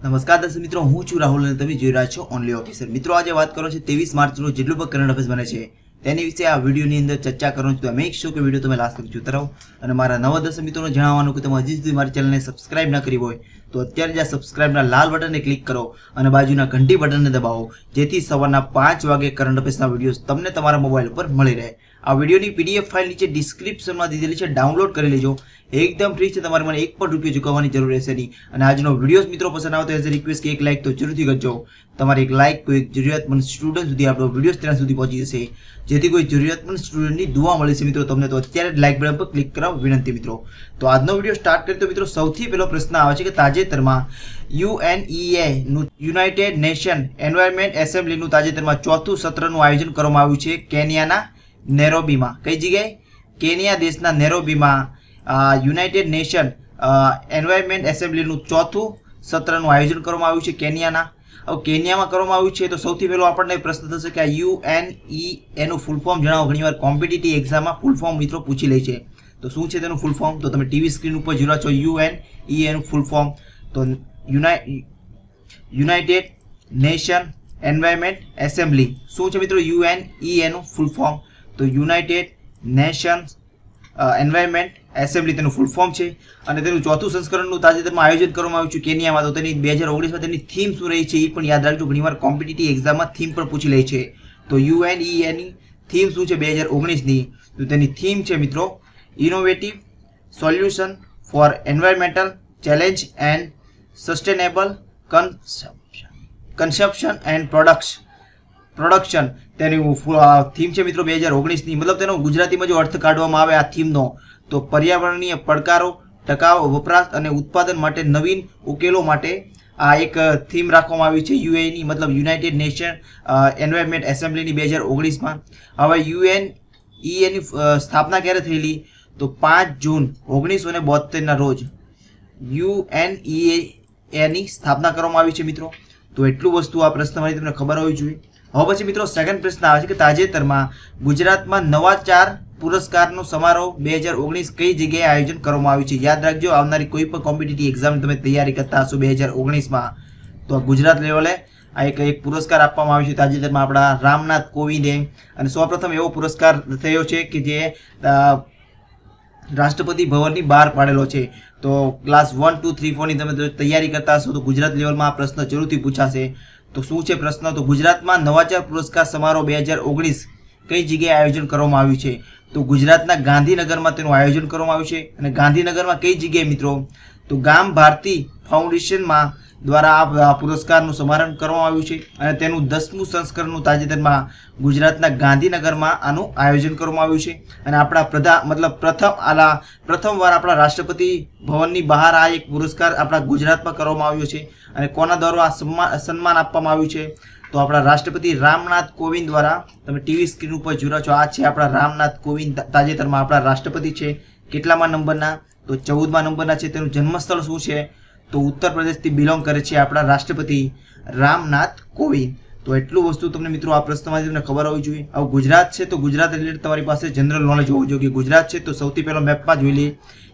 નમસ્કાર દર્શક મિત્રો, હું છું રાહુલ અને તમે જોઈ રહ્યા છો ઓનલી ઓફિસર. મિત્રો આજે વાત કરો છે 23 માર્ચનો જેટલું પણ કરંટ અફેર્સ બને છે તેની વિશે આ વિડીયોની અંદર ચર્ચા કરવાનું છું. તો મેક શ્યોર કે વિડીયો તમે લાસ્ટ સુધી જોતા રહો. અને મારા નવા દર્શક મિત્રોને જણાવવાનું કે તમે હજી સુધી મારી ચેનલને સબસ્ક્રાઇબ ના કરી હોય તો અત્યારે જ આ સબસ્ક્રાઇબના લાલ બટનને ક્લિક કરો અને બાજુના ઘંટી બટનને દબાવો, જેથી સવારના 5 વાગે કરંટ અફેર્સના વિડીયોઝ તમને તમારા મોબાઈલ ઉપર મળી રહે. આ વિડીયોની પીડીએફ ફાઇલ નીચે ડિસ્ક્રિપ્શનમાં દીધેલી છે, ડાઉનલોડ કરી લેજો. એકદમ ફ્રી છે, તમારે મને 1 પણ રૂપિયો ચૂકવવાની જરૂર રહેશે નહીં. અને આજનો વિડીયો મિત્રો પસંદ આવે તો એઝ અ રિક્વેસ્ટ કે એક લાઇક તો જરૂરથી કરજો. તમારી એક લાઇક કોઈ જરૂરિયાતમંદ સ્ટુડન્ટ સુધી આપણો વિડીયો ત્યાં સુધી પહોંચી જશે, જેથી કોઈ જરૂરિયાતમંદ સ્ટુડન્ટની દુઆ મળે છે મિત્રો તમને. તો અત્યારે જ લાઇક બટન પર ક્લિક કરવા વિનંતી મિત્રો. તો આજનો વિડીયો સ્ટાર્ટ કરીએ તો મિત્રો સૌથી પહેલો પ્રશ્ન આવે છે કે તાજેતરમાં UNEA નું યુનાઇટેડ નેશન એન્વાયરમેન્ટ એસેમ્બલીનું તાજેતરમાં 4થું સત્રનું આયોજન કરવામાં આવ્યું છે કેન્યાના નેરોબીમાં. કઈ જગ્યાએ? કેન્યા દેશના નેરોબીમાં યુનાઇટેડ નેશન એન્વાયરમેન્ટ એસેમ્બલીનું 4થું સત્રનું આયોજન કરવામાં આવ્યું છે કેન્યાના. હવે કેન્યામાં કરવામાં આવ્યું છે તો સૌથી પહેલો આપણને પ્રશ્ન થશે કે આ UNEA નું ફૂલ ફોર્મ જણાવો. ઘણીવાર કોમ્પિટિટિવ એક્ઝામમાં ફૂલ ફોર્મ મિત્રો પૂછી લે છે, તો શું છે તેનું ફૂલ ફોર્મ? તો તમે ટીવી સ્ક્રીન ઉપર જોઈ રહ્યા છો UNEA નું ફૂલ ફોર્મ. તો યુનાઇટેડ નેશન એન્વાયરમેન્ટ એસેમ્બલી શું છે મિત્રો? UNEA નું ફૂલ ફોર્મ. તો યુનાઇટેડ નેશન એન્વાયરમેન્ટ એસેમ્બલી તેનું ફૂલ ફોર્મ છે. અને તેનું 4થું સંસ્કરણનું તાજેતરમાં આયોજન કરવામાં આવ્યું છે કેન્યામાં. તો તેની 2019માં તેની થીમ શું રહી છે એ પણ યાદ રાખજો. ઘણીવાર કોમ્પિટિટિવ એક્ઝામમાં થીમ પણ પૂછી લે છે. તો UNEA ની થીમ શું છે 2019ની? તો તેની થીમ છે મિત્રો innovative solution for environmental challenge and sustainable consumption and production. તેની થીમ છે મિત્રો 2019ની. મતલબ તેનો ગુજરાતીમાં જો અર્થ કાઢવામાં આવે આ થીમનો તો પર્યાવરણીય પડકારો, ટકાઉ વપરાશ અને ઉત્પાદન માટે નવીન ઉકેલો માટે આ એક થીમ રાખવામાં આવી છે UNEA મતલબ યુનાઇટેડ નેશન એન્વાયરમેન્ટ એસેમ્બલીની 2019માં. હવે UNEA ની સ્થાપના ક્યારે થયેલી? તો 5 જૂન 1972ના રોજ UNEA ની સ્થાપના કરવામાં આવી છે મિત્રો. તો એટલું વસ્તુ આ પ્રશ્નમાંથી તમને ખબર હોવી જોઈએ. હવે પછી મિત્રો સેકન્ડ પ્રશ્ન આવે છે કે તાજેતરમાં ગુજરાતમાં નવાચાર પુરસ્કારનો સમારોહ 2019 કઈ જગ્યાએ આયોજન કરવામાં આવ્યું છે? યાદ રાખજો, આવનારી કોઈ પણ કોમ્પિટિટિવ એક્ઝામ તમે તૈયારી કરતા હશો 2019માં તો ગુજરાત લેવલે આ એક પુરસ્કાર આપવામાં આવ્યો છે તાજેતરમાં આપણા રામનાથ કોવિંદે. અને સૌપ્રથમ એવો પુરસ્કાર થયો છે કે જે રાષ્ટ્રપતિ ભવનની બહાર પાડેલો છે. તો ક્લાસ 1, 2, 3, 4 ની તમે તૈયારી કરતા હશો તો ગુજરાત લેવલમાં આ પ્રશ્ન જરૂરથી પૂછાશે. તો શું છે પ્રશ્ન? તો ગુજરાતમાં નવાચાર પુરસ્કાર સમારોહ 2019 કઈ જગ્યાએ આયોજન કરવામાં આવ્યું છે? તો ગુજરાતના ગાંધીનગરમાં તેનું આયોજન કરવામાં આવ્યું છે. અને ગાંધીનગરમાં કઈ જગ્યાએ મિત્રો? તો ગામ ભારતી ફાઉન્ડેશનમાં દ્વારા આ પુરસ્કારનું સમારંભ કરવામાં આવ્યું છે. અને તેનું 10મું સંસ્કરણનું તાજેતરમાં ગુજરાતના ગાંધીનગરમાં આનું આયોજન કરવામાં આવ્યું છે. અને આપણા પ્રથમવાર આપણા રાષ્ટ્રપતિ ભવનની બહાર આ એક પુરસ્કાર આપણા ગુજરાતમાં કરવામાં આવ્યો છે. અને કોના દ્વારા આ સન્માન આપવામાં આવ્યું છે? તો આપણા રાષ્ટ્રપતિ રામનાથ કોવિંદ દ્વારા. તમે ટીવી સ્ક્રીન ઉપર જોઈ રહ્યા છો, આ છે આપણા રામનાથ કોવિંદ તાજેતરમાં આપણા રાષ્ટ્રપતિ છે. કેટલામાં નંબરના? તો 14મા નંબરના છે. તેનું જન્મસ્થળ શું છે? તો ઉત્તર પ્રદેશથી બિલોંગ કરે છે આપણા રાષ્ટ્રપતિ રામનાથ કોવિંદ. તો એટલું વસ્તુ તમને મિત્રો આ પ્રશ્નમાંથી તમને ખબર હોવી જોઈએ. હવે ગુજરાત છે તો ગુજરાત રિલેટેડ તમારી પાસે જનરલ નોલેજ હોવું જોઈએ. ગુજરાત છે તો સૌથી પહેલો મેપમાં જોઈ લઈએ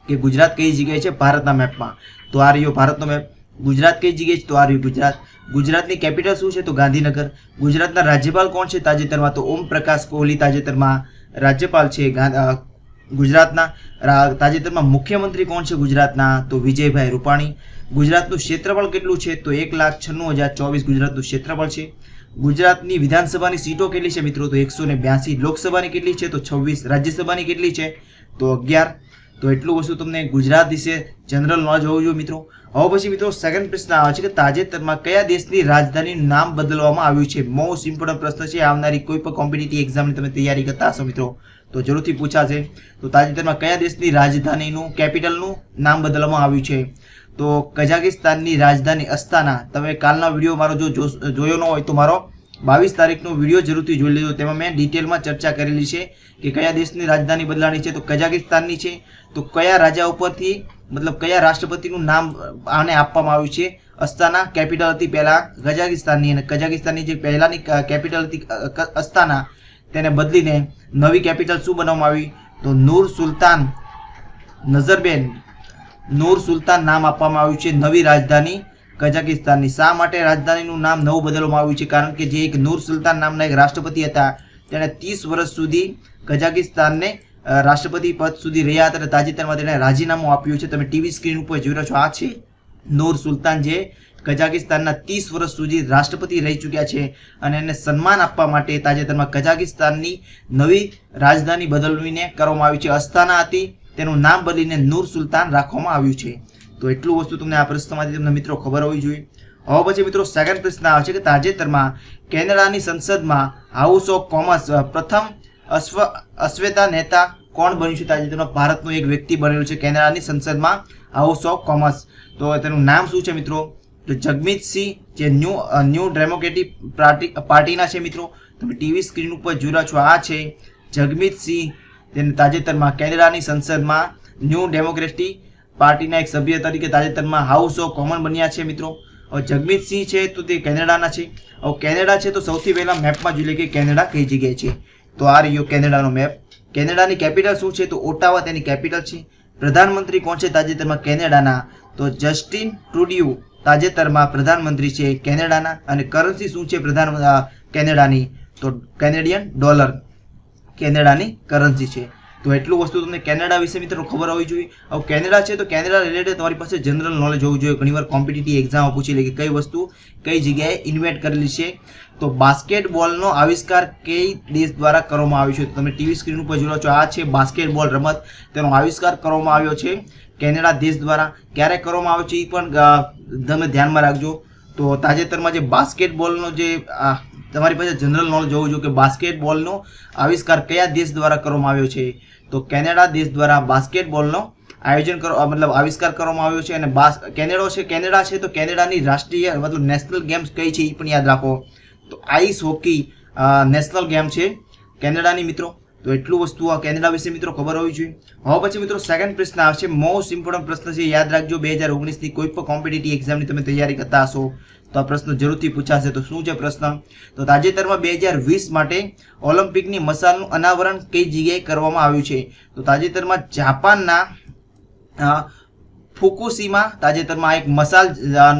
કે ગુજરાત કઈ જગ્યાએ છે ભારતના મેપમાં. તો આ રહ્યો ભારતનો મેપ. ગુજરાત કઈ જગ્યાએ છે? તો આ રહ્યું ગુજરાત. ગુજરાતની કેપિટલ શું છે? તો ગાંધીનગર. ગુજરાતના રાજ્યપાલ કોણ છે તાજેતરમાં? તો ઓમ પ્રકાશ કોહલી તાજેતરમાં રાજ્યપાલ છે ગુજરાતના. તાજેતરમાં મુખ્યમંત્રી કોણ છે ગુજરાતના? તો વિજયભાઈ રૂપાણી. ગુજરાતનું ક્ષેત્રફળ કેટલું છે? તો 1,96,024 ગુજરાતનું ક્ષેત્રફળ છે. ગુજરાતની વિધાનસભાની સીટો કેટલી છે મિત્રો? તો 182. લોકસભાની કેટલી છે? તો 26. રાજ્યસભાની કેટલી છે? તો 11. તો એટલું વસ્તુ તમને ગુજરાત વિશે જનરલ નોલેજ હોવું જોઈએ મિત્રો. હવે પછી મિત્રો સેકન્ડ પ્રશ્ન આવે છે કે તાજેતરમાં કયા દેશની રાજધાનીનું નામ બદલવામાં આવ્યું છે? મોસ્ટ ઇમ્પોર્ટન્ટ પ્રશ્ન છે. આવનારી કોઈ પણ કોમ્પિટિટિવ એક્ઝામની તમે તૈયારી કરતા હશો મિત્રો તો જરૂરથી પૂછાશે. તો તાજેતરમાં કયા દેશની રાજધાનીનું કેપિટલનું નામ બદલવામાં આવ્યું છે? તો કઝાકિસ્તાનની રાજધાની અસ્તાના. તમે કાલના વિડીયો મારો જો જોયો ન હોય તો મારો 22 તારીખનો વિડીયો જરૂરથી જોઈ લેજો. તેમાં મેં ડિટેલમાં ચર્ચા કરેલી છે કે કયા દેશની રાજધાની બદલાણી છે. તો કઝાકિસ્તાનની છે. તો કયા રાજા ઉપરથી મતલબ કયા રાષ્ટ્રપતિનું નામ આને આપવામાં આવ્યું છે? અસ્તાના કેપિટલ હતી પહેલાં કઝાકિસ્તાનની, અને કઝાકિસ્તાનની જે પહેલાંની કેપિટલ હતી અસ્તાના તેને બદલીને નવી કેપિટલ શું બનાવવામાં આવી? તો નૂર સુલતાન નામ આપવામાં આવ્યું છે નવી રાજધાની કઝાકિસ્તાનની. શા માટે રાજધાનીનું નામ નવું બદલવામાં આવ્યું છે? કારણ કે જે એક નૂર સુલતાન નામના એક રાષ્ટ્રપતિ હતા તેણે 30 વર્ષ સુધી કઝાકિસ્તાનને રાષ્ટ્રપતિ પદ સુધી રહ્યા હતા અને તાજેતરમાં તેણે રાજીનામું આપ્યું છે. તમે ટીવી સ્ક્રીન ઉપર જોઈ રહ્યા છો, આ છે નૂર સુલતાન જે કઝાકિસ્તાનના 30 વર્ષ સુધી રાષ્ટ્રપતિ રહી ચૂક્યા છે અને એને સન્માન આપવા માટે તાજેતરમાં કઝાકિસ્તાનની નવી રાજધાની બદલવીને કરવામાં આવી છે. અસ્તાના હતી, તેનું નામ બદલીને નૂર સુલતાન રાખવામાં આવ્યું છે. તો એટલું વસ્તુ તમને આ પ્રશ્નમાંથી તમને મિત્રો ખબર હોવી જોઈએ. હવે પછી મિત્રો સેકન્ડ પ્રશ્ન આવે છે કે તાજેતરમાં કેનેડાની સંસદમાં હાઉસ ઓફ કોમન્સ પ્રથમ અશ્વેતા નેતા કોણ બન્યું છે? તાજેતરમાં ભારતનો એક વ્યક્તિ બનેલું છે કેનેડાની સંસદમાં હાઉસ ઓફ કોમન્સ. તો તેનું નામ શું છે મિત્રો? તો જગમીત સિંહ, જે ન્યૂ ડેમોક્રેટિક પાર્ટીના છે મિત્રો. તમે ટીવી સ્ક્રીન ઉપર જોઈ રહ્યા છો, આ છે જગમીત સિંહ. તેને તાજેતરમાં કેનેડાની સંસદમાં ન્યૂ ડેમોક્રેટિક પાર્ટીના એક સભ્ય તરીકે તાજેતરમાં હાઉસ ઓફ કોમન બન્યા છે મિત્રો. હવે જગમીત સિંહ છે તો તે કેનેડાના છે. હવે કેનેડા છે તો સૌથી પહેલા મેપમાં જોઈ લે કે કેનેડા કઈ જગ્યાએ છે. તો આ રહ્યો કેનેડાનો મેપ. કેનેડાની કેપિટલ શું છે? તો ઓટાવા તેની કેપિટલ છે. પ્રધાનમંત્રી કોણ છે તાજેતરમાં કેનેડાના? તો જસ્ટિન ટ્રુડિયો તાજેતરમાં પ્રધાનમંત્રી છે કેનેડાના. અને કરન્સી શું છે કેનેડાની? તો કેનેડિયન ડોલર કેનેડાની કરન્સી છે. તો એટલું વસ્તુ તમને કેનેડા વિશે મિત્રો ખબર હોવી જોઈએ. હવે કેનેડા છે તો કેનેડા રિલેટેડ તમારી પાસે જનરલ નોલેજ હોવું જોઈએ. ઘણીવાર કોમ્પિટિટિવ એક્ઝામ પૂછી લે કે કઈ વસ્તુ કઈ જગ્યાએ ઇન્વેન્ટ કરેલી છે. તો બાસ્કેટબોલનો આવિષ્કાર કઈ દેશ દ્વારા કરવામાં આવ્યો છે? તો તમે ટીવી સ્ક્રીન ઉપર જોઈ છો, આ છે બાસ્કેટબોલ રમત. તેનો આવિષ્કાર કરવામાં આવ્યો છે કેનેડા દેશ દ્વારા. ક્યારે કરવામાં આવ્યો છે એ પણ તમે ધ્યાનમાં રાખજો. તો તાજેતરમાં જે બાસ્કેટબોલનો જે તમારી પાસે જનરલ નોલેજ હોવું જોઈએ કે બાસ્કેટબોલનો આવિષ્કાર કયા દેશ દ્વારા કરવામાં આવ્યો છે? તો કેનેડા દેશ દ્વારા બાસ્કેટબોલનો આવિષ્કાર કરવામાં આવ્યો છે. અને કેનેડા છે તો કેનેડાની રાષ્ટ્રીય મતલબ નેશનલ ગેમ્સ કઈ છે એ પણ યાદ રાખો. તો આઈસ હોકી નેશનલ ગેમ છે કેનેડાની મિત્રો. તો એટલું વસ્તુ આ કેનેડા વિશે મિત્રો ખબર હોવી જોઈએ. હવે પછી મિત્રો સેકન્ડ પ્રશ્ન આવશે, મોસ્ટ ઇમ્પોર્ટન્ટ પ્રશ્ન છે, યાદ રાખજો. 2019ની કોઈ પણ કોમ્પિટિટિવ એક્ઝામની તમે તૈયારી કરતા હશો તો આ પ્રશ્ન જરૂરથી પૂછાશે. તો શું છે પ્રશ્ન? તો તાજેતરમાં 2020 માટે ઓલિમ્પિકની મશાલનું અનાવરણ કઈ જગ્યાએ કરવામાં આવ્યું છે? તો તાજેતરમાં જાપાનના ફુકુશીમા તાજેતરમાં એક મશાલ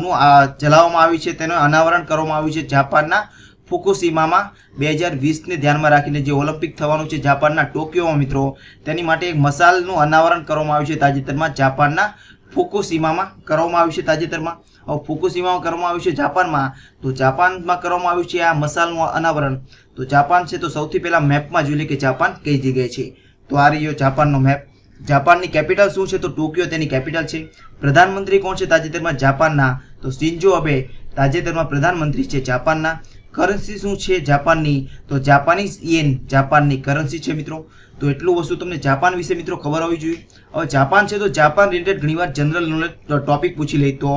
નું જલાવવામાં આવ્યું છે, તેનું અનાવરણ કરવામાં આવ્યું છે જાપાનના ફુકુશીમામાં 2020ને ધ્યાનમાં રાખીને. જે ઓલિમ્પિક થવાનું છે જાપાનના ટોક્યોમાં મિત્રો, તેની માટે એક મશાલનું અનાવરણ કરવામાં આવ્યું છે તાજેતરમાં જાપાનના ફુકુશીમામાં કરવામાં આવ્યું છે તાજેતરમાં. હવે ફુકુશીમામાં કરવામાં આવ્યું છે જાપાનમાં, તો જાપાનમાં કરવામાં આવ્યું છે આ મશાલનું અનાવરણ. તો જાપાન છે તો સૌથી પહેલા મેપમાં જોઈ લે કે જાપાન કઈ જગ્યાએ છે. તો આ રહ્યો જાપાનનો મેપ. જાપાનની કેપિટલ શું છે? તો ટોક્યો તેની કેપિટલ છે. પ્રધાનમંત્રી કોણ છે તાજેતરમાં જાપાનના? તો શિન્ઝો અબે તાજેતરમાં પ્રધાનમંત્રી છે જાપાનના. કરન્સી શું છે જાપાનની? તો જાપાનીઝ યેન જાપાનની કરન્સી છે મિત્રો. તો એટલું વસ્તુ તમને જાપાન વિશે મિત્રો ખબર હોવી જોઈએ. હવે જાપાન છે તો જાપાન રિલેટેડ ઘણીવાર જનરલ નોલેજ ટોપિક પૂછી લે. તો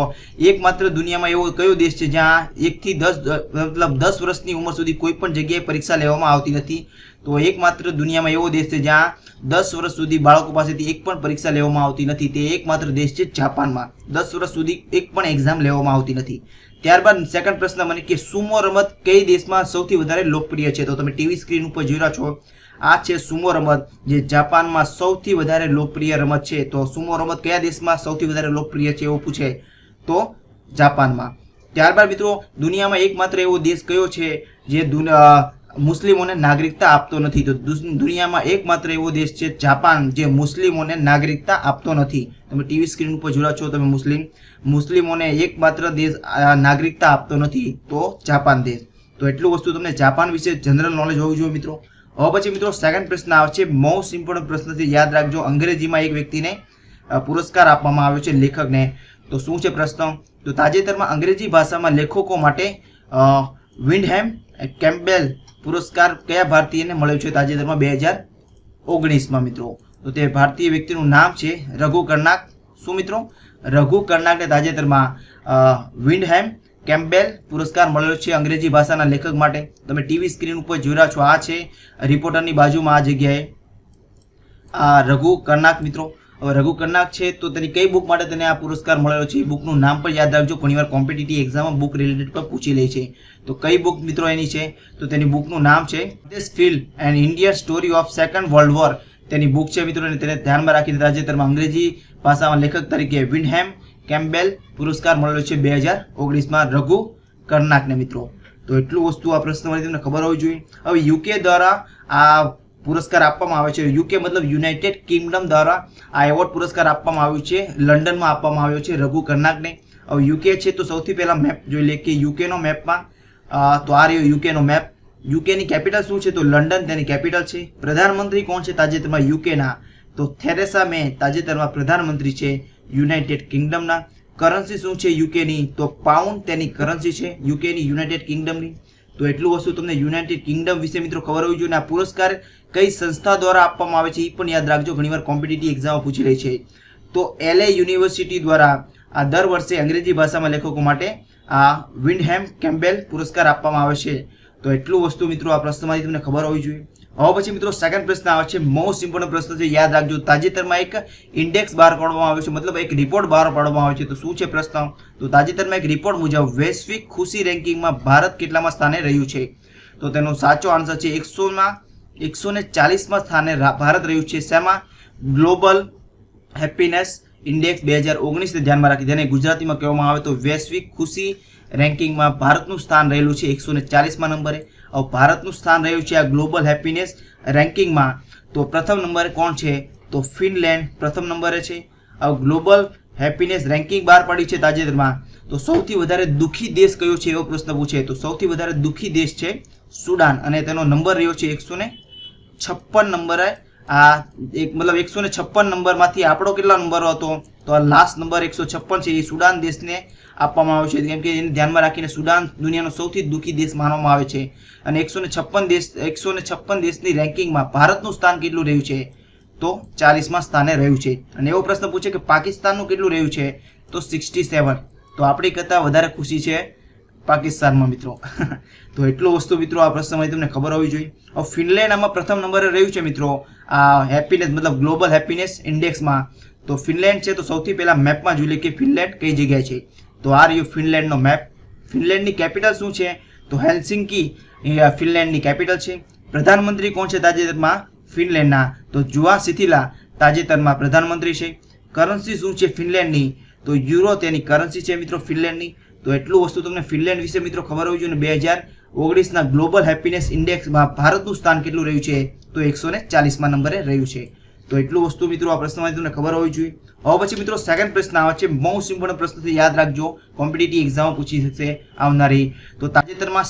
એકમાત્ર દુનિયામાં એવો કયો દેશ છે જ્યાં 1 થી 10 વર્ષની ઉંમર સુધી કોઈ પણ જગ્યાએ પરીક્ષા લેવામાં આવતી નથી? તો એકમાત્ર દુનિયામાં એવો દેશ છે જ્યાં 10 વર્ષ સુધી બાળકો પાસેથી એક પણ પરીક્ષા લેવામાં આવતી નથી. તે એકમાત્ર દેશ છે જાપાનમાં. 10 વર્ષ સુધી એક પણ એક્ઝામ લેવામાં આવતી નથી. ત્યારબાદ સેકન્ડ પ્રશ્ન મને કે સુમો રમત કઈ દેશમાં સૌથી વધારે લોકપ્રિય છે? તો તમે ટીવી સ્ક્રીન ઉપર જોઈ રહ્યા છો, આ છે સુમો રમત જે જાપાનમાં સૌથી વધારે લોકપ્રિય રમત છે. તો સુમો રમત કયા દેશમાં સૌથી વધારે લોકપ્રિય છે એવું પૂછે તો જાપાનમાં. ત્યારબાદ મિત્રો દુનિયામાં એકમાત્ર એવો દેશ કયો છે જે મુસ્લિમોને નાગરિકતા આપતો નથી? તો દુનિયામાં એકમાત્ર એવો દેશ છે જાપાન જે મુસ્લિમોને નાગરિકતા આપતો નથી. તમે ટીવી સ્ક્રીન ઉપર જોડા છો, તમે મુસ્લિમોને એકમાત્ર દેશ નાગરિકતા આપતો નથી તો જાપાન દેશ. તો એટલું વસ્તુ તમને જાપાન વિશે જનરલ નોલેજ હોવું જોઈએ મિત્રો. હવે પછી મિત્રો સેકન્ડ પ્રશ્ન આવે છે, મોસ્ટ ઇમ્પોર્ટન્ટ પ્રશ્ન છે, યાદ રાખજો. અંગ્રેજીમાં એક વ્યક્તિને પુરસ્કાર આપવામાં આવ્યો છે લેખકને. તો શું છે પ્રશ્ન? તો તાજેતરમાં અંગ્રેજી ભાષામાં લેખકો માટે વિન્ડહેમ કેમ્પબેલ પુરસ્કાર કયા ભારતીયને મળ્યો છે તાજેતરમાં 2019માં મિત્રો? તો તે ભારતીય વ્યક્તિનું નામ છે રઘુ કર્નાક. શું મિત્રો? રઘુ કર્નાકને તાજેતરમાં વિન્ડહેમ કેમ્પબેલ પુરસ્કાર મળ્યો છે અંગ્રેજી ભાષાના લેખક માટે. તમે ટીવી સ્ક્રીન ઉપર જોઈ રહ્યા છો, આ છે રિપોર્ટરની બાજુમાં આ જગ્યાએ આ રઘુ કર્નાક મિત્રો. હવે રઘુ કર્નાક છે તો તેની કઈ બુક માટે તેને આ પુરસ્કાર મળેલો છે? બુકનું નામ પણ યાદ રાખજો. ઘણીવાર કોમ્પિટિટિવ એક્ઝામમાં બુક રિલેટેડ પર પૂછી લે છે. તો કઈ બુક મિત્રો એની છે? તો તેની બુકનું નામ છે this field and Indian story of second world war. તેની બુક છે મિત્રો. તેને ધ્યાનમાં રાખીને તાજેતરમાં અંગ્રેજી ભાષામાં લેખક તરીકે વિન્ડહેમ કેમ્પબેલ પુરસ્કાર મળેલો છે 2019માં રઘુ કર્નાકને મિત્રો। તો એટલું વસ્તુ આ પ્રશ્નમાં તમને ખબર હોવી જોઈએ। હવે યુકે દ્વારા આ પુરસ્કાર આપવામાં આવે છે। યુકે મતલબ યુનાઇટેડ કિંગડમ દ્વારા આ એવોર્ડ પુરસ્કાર આપવામાં આવ્યું છે, લંડનમાં આપવામાં આવ્યો છે રઘુ કર્નાકને। હવે યુકે છે તો સૌથી પહેલા મેપ જોઈ લે કે યુકેનો મેપમાં તો આ રહ્યો યુકેનો મેપ। યુકેની કેપિટલ શું છે? તો લંડન તેની કેપિટલ છે। પ્રધાનમંત્રી કોણ છે તાજેતરમાં યુકેના? તો થેરેસા મે તાજેતરમાં પ્રધાનમંત્રી છે યુનાઇટેડ કિંગડમના। કરન્સી શું છે યુકેની? તો પાઉન્ડ તેની કરન્સી છે યુકેની યુનાઇટેડ કિંગડમની। તો એટલું વસ્તુ તમને યુનાઇટેડ કિંગડમ વિશે મિત્રો ખબર હોવી જોઈએ। આ પુરસ્કાર કઈ સંસ્થા દ્વારા આપવામાં આવે છે એ પણ યાદ રાખજો, ઘણીવાર કોમ્પિટિટિવ એક્ઝામમાં પૂછી રહી છે। તો LA યુનિવર્સિટી દ્વારા આ દર વર્ષે અંગ્રેજી ભાષામાં લેખકો માટે આ વિન્ડહેમ કેમ્પબેલ પુરસ્કાર આપવામાં આવે છે। તો એટલું વસ્તુ મિત્રો આ પ્રશ્નમાંથી તમને ખબર હોવી જોઈએ। હવે પછી મિત્રો સેકન્ડ પ્રશ્ન આવે છે, મોસ્ટ ઇમ્પોર્ટન્ટ પ્રશ્ન છે, યાદ રાખજો। તાજેતરમાં એક ઇન્ડેક્સ બહાર પાડવામાં આવ્યો છે, મતલબ એક રિપોર્ટ બહાર પાડવામાં આવ્યો છે। તો શું છે પ્રશ્ન? તો તાજેતરમાં એક રિપોર્ટ મુજબ વૈશ્વિક ખુશી રેન્કિંગમાં ભારત કેટલામાં સ્થાને રહ્યું છે? તો તેનો સાચો આન્સર છે 140માં સ્થાને ભારત રહ્યું છે। શેમાં? ગ્લોબલ હેપીનેસ ઇન્ડેક્સ 2019ને ધ્યાનમાં રાખી, જેને ગુજરાતીમાં કહેવામાં આવે તો વૈશ્વિક ખુશી રેન્કિંગમાં ભારતનું સ્થાન રહેલું છે 140માં નંબરે। હવે ભારતનું સ્થાન રહ્યું છે આ ગ્લોબલ હેપીનેસ રેન્કિંગમાં, તો પ્રથમ નંબરે કોણ છે? તો ફિનલેન્ડ પ્રથમ નંબરે છે। હવે ગ્લોબલ હેપીનેસ રેન્કિંગ બહાર પાડી છે તાજેતરમાં, તો સૌથી વધારે દુઃખી દેશ કયો છે એવો પ્રશ્ન પૂછે તો સૌથી વધારે દુઃખી દેશ છે સુડાન, અને તેનો નંબર રહ્યો છે 156 નંબરે। આ એક મતલબ 156 નંબરમાંથી આપણો કેટલા નંબર હતો? તો આ લાસ્ટ નંબર 156 છે, એ સુડાન દેશને આપવામાં આવે છે, કેમ કે એને ધ્યાનમાં રાખીને સુડાન દુનિયાનો સૌથી દુઃખી દેશ માનવામાં આવે છે। અને 156 દેશની રેન્કિંગમાં ભારતનું સ્થાન કેટલું રહ્યું છે? તો 40માં સ્થાને રહ્યું છે। અને એવો પ્રશ્ન પૂછે કે પાકિસ્તાનનું કેટલું રહ્યું છે? તો 67। તો આપણી કરતાં વધારે ખુશી છે પાકિસ્તાનમાં મિત્રો। તો એટલું વસ્તુ મિત્રો આ પ્રશ્નમાં તમને ખબર હોવી જોઈએ। હવે ફિનલેન્ડ આમાં પ્રથમ નંબરે રહ્યું છે મિત્રો આ હેપીનેસ મતલબ ગ્લોબલ હેપીનેસ ઇન્ડેક્સમાં। તો ફિનલેન્ડ છે તો સૌથી પહેલા મેપમાં જોઈ લે કે ફિનલેન્ડ કઈ જગ્યાએ છે। તો આ રહ્યો ફિનલેન્ડનો મેપ। ફિનલેન્ડની કેપિટલ શું છે? તો હેલ્સિંકી ફિનલેન્ડની કેપિટલ છે। પ્રધાનમંત્રી કોણ છે તાજેતરમાં ફિનલેન્ડના? તો જુઆ સિથિલા તાજેતરમાં પ્રધાનમંત્રી છે। કરન્સી શું છે ફિનલેન્ડની? તો યુરો તેની કરન્સી છે મિત્રો ફિનલેન્ડની। તો એટલું વસ્તુ તમને ફિનલેન્ડ વિશે મિત્રો ખબર હોવી જોઈએ। 2019ના ગ્લોબલ હેપીનેસ ઇન્ડેક્સમાં ભારતનું સ્થાન કેટલું રહ્યું છે? તો 140માં નંબરે રહ્યું છે। તો એટલું વસ્તુ મિત્રો આ પ્રશ્નમાં તમને ખબર હોવી જોઈએ। હવે પછી મિત્રો સેકન્ડ પ્રશ્ન આવે છે, મોસ્ટ ઇમ્પોર્ટન્ટ પ્રશ્ન છે, યાદ રાખજો, કોમ્પિટિટિવ એક્ઝામ પૂછી શકશે આવનારી। તો તાજેતરમાં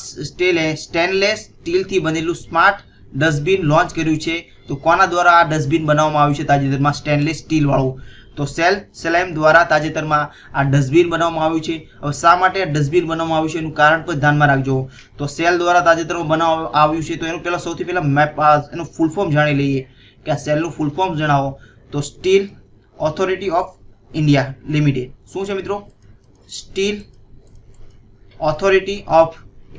સ્ટેનલેસ સ્ટીલથી બનેલું સ્માર્ટ ડસ્ટબિન લોન્ચ કર્યું છે। તો કોના દ્વારા આ ડસ્ટબિન બનાવવામાં આવ્યું છે તાજેતરમાં સ્ટેનલેસ સ્ટીલ વાળું? તો સેલ્મ દ્વારા તાજેતરમાં આ ડસ્ટબિન બનાવવામાં આવ્યું છે। હવે શા માટે આ ડસ્ટબિન બનાવવામાં આવ્યું છે એનું કારણ પણ ધ્યાનમાં રાખજો। તો સેલ દ્વારા તાજેતરમાં બનાવવામાં આવ્યું છે, તો એનું પહેલાં સૌથી પહેલાં મેપ એનું ફૂલ ફોર્મ જાણી લઈએ કે આ સેલનું ફૂલ ફોર્મ જણાવો। તો steel authority of India limited. શું છે મિત્રો? Steel authority of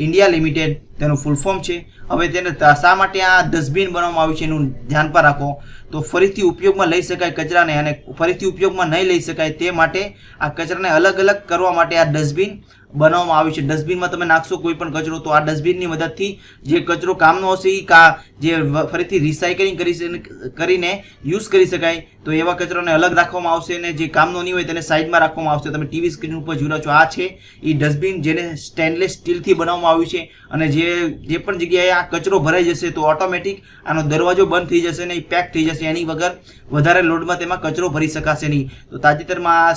India limited તેનું ફૂલ ફોર્મ છે। હવે તેને શા માટે આ ડસ્ટબિન બનાવવામાં આવ્યું છે એનું ધ્યાન પર રાખો। તો ફરીથી ઉપયોગમાં લઈ શકાય કચરાને અને ફરીથી ઉપયોગમાં નહીં લઈ શકાય તે માટે આ કચરાને અલગ અલગ કરવા માટે આ ડસ્ટબિન બનાવવામાં આવ્યું છે। ડસ્ટબિનમાં તમે નાખશો કોઈ પણ કચરો તો આ ડસ્ટબિનની મદદથી જે કચરો કામનો હશે એ જે ફરીથી રિસાયકલિંગ કરીને યુઝ કરી શકાય તો એવા કચરાને અલગ રાખવામાં આવશે, અને જે કામનો નહીં હોય તેને સાઈડમાં રાખવામાં આવશે। તમે ટીવી સ્ક્રીન ઉપર જોઈ રહ્યા છો આ છે એ ડસ્ટબિન જેને સ્ટેનલેસ સ્ટીલથી બનાવવામાં આવ્યું છે। અને જે પણ જગ્યાએ આ કચરો ભરાઈ જશે તો ઓટોમેટિક આનો દરવાજો બંધ થઈ જશે ને એ પેક થઈ જશે, એની વગર વધારે લોડમાં તેમાં કચરો ભરી શકાશે નહીં। તો તાજેતરમાં આ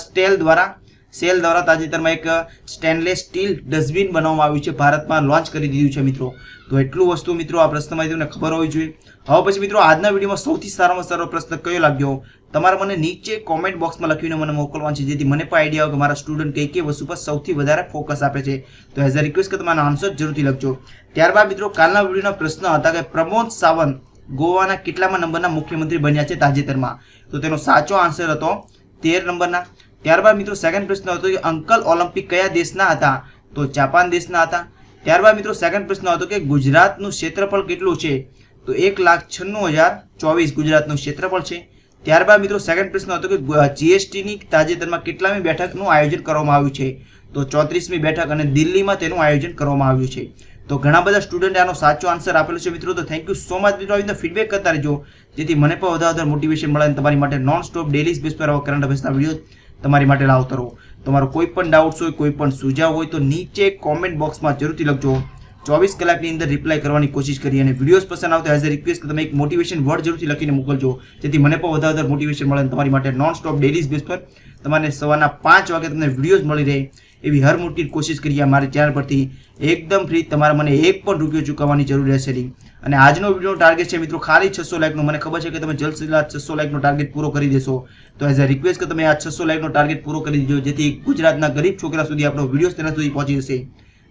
સેલ દ્વારા તાજેતરમાં એક સ્ટેનલેસ સ્ટીલ ડસ્ટબિન બનાવવામાં આવ્યું છે, ભારતમાં લોન્ચ કરી દીધું છે મિત્રો। તો એટલું વસ્તુ મિત્રો આ પ્રશ્નમાં તમને ખબર હોવી જોઈએ। હવે પછી મિત્રો આજના વિડીયોમાં સૌથી સારામાં સારો પ્રશ્ન કયો લાગ્યો તમારે મને નીચે કોમેન્ટ બોક્સમાં લખીને મને મોકલવાનું છે, જેથી મને પણ આઈડિયા આવે કે મારા સ્ટુડન્ટ કઈ વસ્તુ પર સૌથી વધારે ફોકસ આપે છે। તો એઝ અ રિક્વેસ્ટ કે તમારો આન્સર જરૂરથી લખજો। ત્યારબાદ મિત્રો કાલના વિડીયોના પ્રશ્ન હતા કે પ્રમોદ સાવંત ગોવાના કેટલામાં નંબરના મુખ્યમંત્રી બન્યા છે તાજેતરમાં? તો તેનો સાચો આન્સર હતો 13 નંબરના। ત્યારબાદ મિત્રો સેકન્ડ પ્રશ્ન હતો કે અંકલ ઓલિમ્પિક કયા દેશના હતા? તો જાપાન દેશના હતા। ત્યારબાદ મિત્રો સેકન્ડ પ્રશ્ન હતો કે ગુજરાતનું ક્ષેત્રફળ કેટલું છે? તો 1,96,024 ગુજરાતનું ક્ષેત્રફળ છે। ત્યારબાદ મિત્રો સેકન્ડ પ્રશ્ન હતો કે જીએસટીની તાજેતરમાં કેટલામી બેઠકનું આયોજન કરવામાં આવ્યું છે? તો 34મી બેઠક, અને દિલ્હીમાં તેનું આયોજન કરવામાં આવ્યું છે। તો ઘણા બધા સ્ટુડન્ટે આનો સાચો આન્સર આપેલો છે મિત્રો। તો થેન્ક યુ સો મચ મિત્રો, આવી ફીડબેક કરતા રહેજો જેથી મને પણ વધારે મોટિવેશન મળે અને તમારી માટે નોન સ્ટોપ ડેલી બેઝ પર આવા કરંટ અફેર્સના વિડીયો તમારી માટે લાવતો રહું। તમારો કોઈ પણ ડાઉટ્સ હોય, કોઈ પણ સુઝાવ હોય તો નીચે કોમેન્ટ બોક્સમાં જરૂરથી લખજો. 24 કલાકની અંદર રિપ્લાય કરવાની કોશિશ કરીએ. અને વિડીયોઝ પસંદ આવતા એઝ અ રિક્વેસ્ટ કે તમે એક મોટિવેશન વર્ડ જરૂરથી લખીને મોકલજો, જેથી મને પણ વધારે મોટિવેશન મળે અને તમારી માટે નોન સ્ટોપ ડેલી બેઝ પર તમારે સવારના 5 વાગે તમને વિડીયોઝ મળી રહે એવી હર મોટી કોશિશ કરીએ મારી ચેનલ પરથી. એકદમ ફ્રી, તમારે મને એક પણ રૂપિયો ચૂકવવાની જરૂર રહેશે નહીં. અને આજનો વિડીયોનો ટાર્ગેટ છે મિત્રો ખાલી 600 લાઇકનો. મને ખબર છે કે તમે જલ્દ થી જલ્દ 600 લાઇકનો ટાર્ગેટ પૂરો કરી દેશો. તો એઝ અ રિક્વેસ્ટ કે તમે આ 600 લાઇકનો ટાર્ગેટ પૂરો કરી દેજો, જેથી ગુજરાતના ગરીબ છોકરા સુધી આપણો વિડીયો તેના સુધી પહોંચી જશે,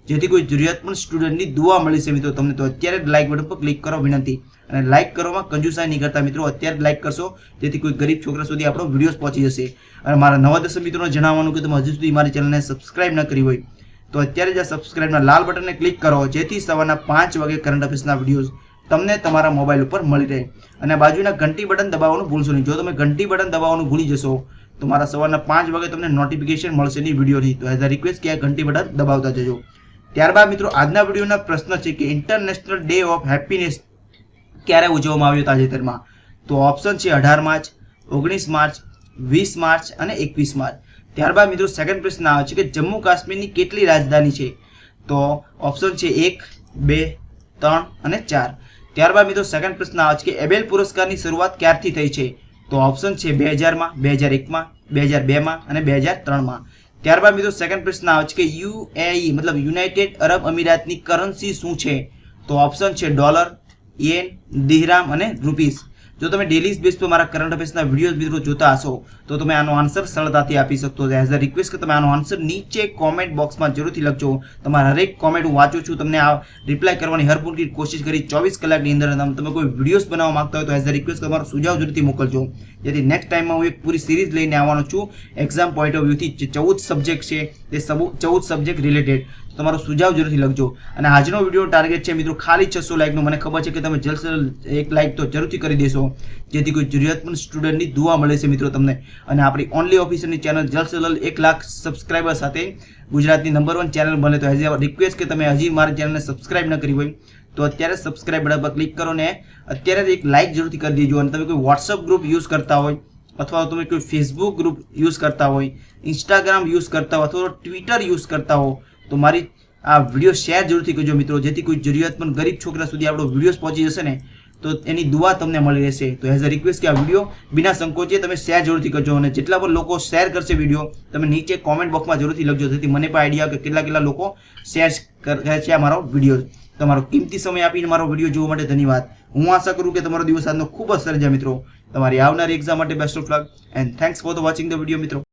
જેથી કોઈ જરૂરિયાતમંદ સ્ટુડન્ટની દુઆ મળી છે મિત્રો તમને. તો અત્યારે જ લાઇક બટન પર ક્લિક કરો વિનંતી. અને લાઇક કરવામાં કંજુસાઈ નહીં કરતા મિત્રો, અત્યારે જ લાઇક કરશો જેથી કોઈ ગરીબ છોકરા સુધી આપણો વિડીયો પહોંચી જશે. અને મારા નવા દર્શક મિત્રોને જણાવવાનું કે તમે હજુ સુધી મારી ચેનલને સબસ્ક્રાઇબ ન કરી હોય તો અત્યારે જ આ સબસ્ક્રાઇબના લાલ બટનને ક્લિક કરો, જેથી સવારના 5 વાગે કરંટ અફેર્સના વિડીયોઝ તમને તમારા મોબાઈલ ઉપર મળી રહે. અને બાજુના ઘંટી બટન દબાવવાનું ભૂલશો નહીં. જો તમે ઘંટી બટન દબાવવાનું ભૂલી જશો તો મારા સવારના 5 વાગે તમને નોટિફિકેશન મળશે નહીં વિડીયોની. તો એઝ અ રિક્વેસ્ટ કે આ ઘંટી બટન દબાવતા જજો. ત્યારબાદ મિત્રો આજના વિડીયોના પ્રશ્ન છે કે ઇન્ટરનેશનલ ડે ઓફ હેપીનેસ ક્યારે ઉજવવામાં આવ્યો તાજેતરમાં? તો ઓપ્શન છે 18 માર્ચ, 19 માર્ચ, 20 માર્ચ અને 21 માર્ચ. ત્યારબાદ મિત્રો સેકન્ડ પ્રશ્ન આવે છે કે જમ્મુ કાશ્મીરની કેટલી રાજધાની છે? તો ઓપ્શન છે 1, 2, 3 અને 4. ત્યારબાદ મિત્રો સેકન્ડ પ્રશ્ન આવે છે કે એબેલ પુરસ્કારની શરૂઆત ક્યારથી થઈ છે? તો ઓપ્શન છે 2000માં, 2001માં, 2002માં અને 2003માં. ત્યારબાદ મિત્રો સેકન્ડ પ્રશ્ન આવે છે કે યુએઈ મતલબ યુનાઇટેડ અરબ અમીરાતની કરન્સી શું છે? તો ઓપ્શન છે ડોલર, યેન, દિરહામ અને રૂપીસ. જો તમે ડેલી બેઝ પર મારા કરંટ અફેર્સના વિડીયો મિત્રો જોતા હશો તો તમે આનો આન્સર સરળતાથી આપી શકતો. એઝ અ રિક્વેસ્ટ કે તમે આનો આન્સર નીચે કોમેન્ટ બોક્સમાં જરૂરથી લખજો. તમારા હરેક કોમેન્ટ હું વાંચું છું, તમને આ રિપ્લાય કરવાની હરપૂરતી કોશિશ કરી 24 કલાકની અંદર. તમે કોઈ વિડીયોઝ બનાવવા માંગતા હોય તો એઝ અ રિક્વેસ્ટ તમારો સુઝાવ જરૂરથી મોકલજો, જેથી નેક્સ્ટ ટાઈમમાં હું એક પૂરી સિરીઝ લઈને આવવાનો છું એક્ઝામ પોઈન્ટ ઓફ વ્યૂથી. જે 14 સબ્જેક્ટ છે તે 14 સબ્જેક્ટ રિલેટેડ તમારો સુઝાવ જરૂરથી લખજો. અને આજનો વિડીયો ટાર્ગેટ છે મિત્રો ખાલી 600 લાઇકનો. મને ખબર છે કે તમે જલ્દ સે જલ્દ એક લાઇક તો જરૂરથી કરી દેશો, જેથી કોઈ જરૂરિયાતમંદ સ્ટુડન્ટની દુઆ મળે છે મિત્રો તમને. અને આપણી ઓનલી ઓફિસરની ચેનલ જલ્દ સે જલ્દ 1 લાખ સબસ્ક્રાઈબર સાથે ગુજરાતની નંબર 1 ચેનલ બને. તો એઝ અ રિક્વેસ્ટ કે તમે હજી મારી ચેનલને સબસ્ક્રાઈબ ન કરી હોય તો અત્યારે સબસ્ક્રાઈબ બટન પર ક્લિક કરો ને અત્યારે જ એક લાઇક જરૂરથી કરી દેજો. અને તમે કોઈ વોટ્સઅપ ગ્રુપ યુઝ કરતા હોય અથવા તમે કોઈ ફેસબુક ગ્રુપ યુઝ કરતા હોય, ઇન્સ્ટાગ્રામ યુઝ કરતા હોય અથવા ટ્વિટર યુઝ કરતા હો તો મારી આ વિડીયો શેર જરૂરથી કરજો મિત્રો, જેથી કોઈ જરૂરિયાતમંદ ગરીબ છોકરા સુધી આપણો વિડીયો પહોંચી જશે ને તો એની દુઆ તમને મળી રહેશે. તો એઝ અ રિક્વેસ્ટ કે આ વિડીયો બિના સંકોચે તમે શેર જરૂરથી કરજો. અને જેટલા પણ લોકો શેર કરશે વિડીયો તમે નીચે કોમેન્ટ બોક્સમાં જરૂરથી લખજો, જેથી મને પણ આઈડિયા કે કેટલા લોકો શેર કરે છે આ મારો વિડીયો. તમારો કિંમતી સમય આપીને મારો વિડીયો જોવા માટે ધન્યવાદ. હું આશા કરું કે તમારો દિવસ આજનો ખૂબ જ સરસ જાય મિત્રો. તમારી આવનારી એક્ઝામ માટે best of luck and thanks for the watching the video મિત્રો.